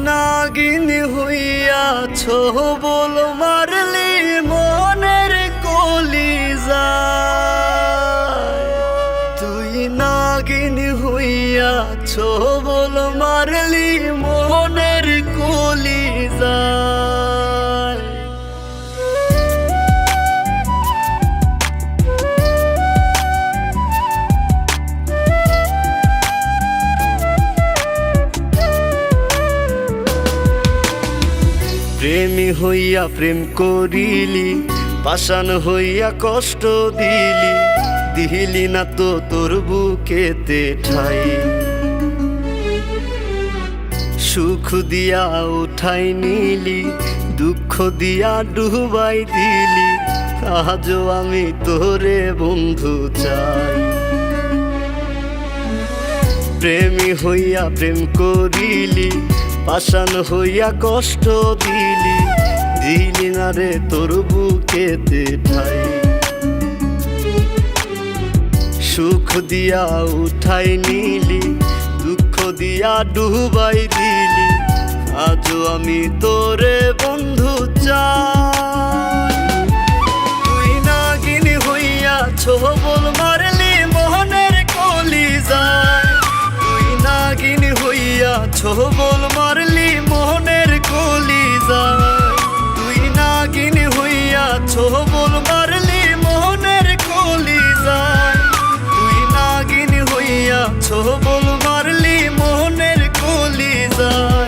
নাগিন হইয়াছ বল মারলি মনের কলিজায়। তুই নাগিন হইয়াছ বল মারলি মনের কলিজায়। প্রেমী হইয়া প্রেম করিলি, পাষাণ হইয়া কষ্ট দিলি, দিলি না তো তোর বুকেতে ঠাই। সুখ দিয়া উঠাই নিলি, দুঃখ দিয়া ডুবাই দিলি, আজও আমি তোরে বন্ধু চাই। প্রেমী হইয়া প্রেম করিলি, পাষাণ হইয়া কষ্ট দিলি, দিলি না রে তোর বুকেতে ঠাই। সুখ দিয়া উঠাই নিলি, দুঃখ দিয়া ডুবাই দিলি, আজও আমি তোরে বন্ধু চাই। তুই নাগিন হইয়াছ বল মারলি মোহনের কলিজায়। তুই নাগিন হইয়াছ বল মারলি মোহনের কলিজায়। তুই নাগিন হইয়াছ বল মারলি মোহনের কলিজায়। তুই নাগিন হইয়াছ বল মারলি মোহনের কলিজায়।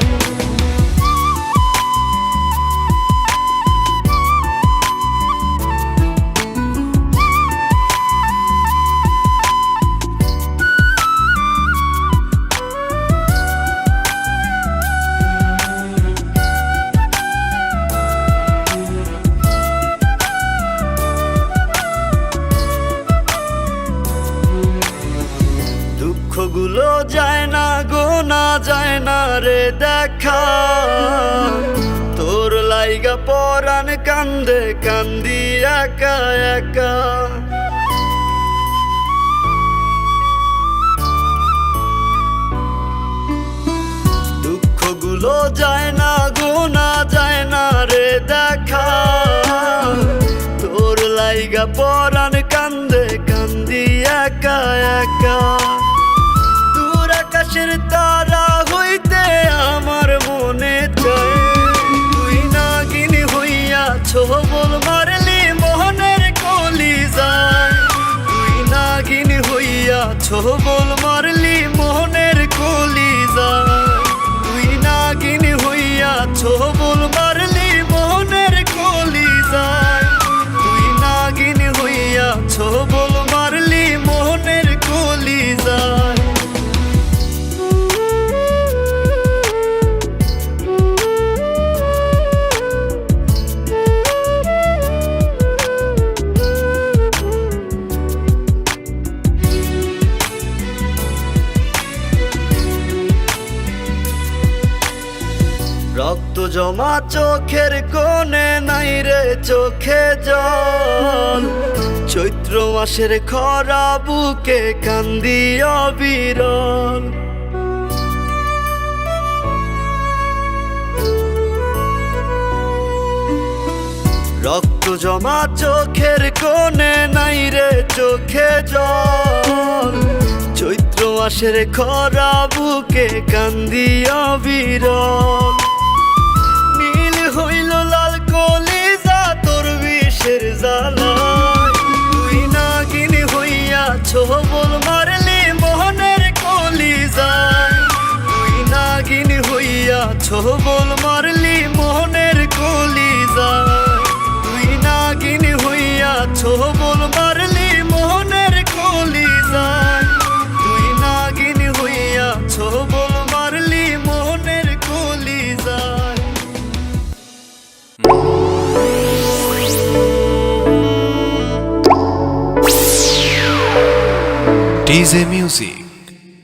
দুঃখগুলো যায় না গোনা যায় না রে দেখা, তোর লাইগা পরাণ কান্দে কান্দি একা একা। দুঃখগুলো যায় না গোনা যায় না রে দেখা, তোর লাইগা পরাণ কান্দে কান্দি একা একা। দূর আকাশের তারা হইতে আমার মনে চায়। তুই নাগিন হইয়াছ বল মারলি মোহনের কলিজায়। তুই নাগিন হইয়াছ বল মারলি মোহনের কলিজায়। তুই নাগিন হইয়াছ বল মারলি মোহনের কলিজায়। তুই নাগিন হইয়াছ বল মারলি মোহনের কলিজায়। রক্ত জমা চোখের কোণে নাই রে চোখে জল। চৈত্র মাসের খরা বুকে কান্দি অবিরল। রক্ত জমা চোখের কোণে নাই রে চোখে জল। চৈত্র মাসের খরা বুকে কান্দি অবিরল। হইল লাল কলিজা তোর বিষের জ্বালায়। তুই নাগিন হইয়াছ বল মারলি মোহনের কলিজায়। তুই নাগিন হইয়াছ বল মারলি মোহনের কলিজায়। তুই নাগিন হইয়াছ বল মারলি মোহনের কলিজায়। তুই নাগিন হইয়াছ বল মারলি মোহনের কলিজায়। DJ Music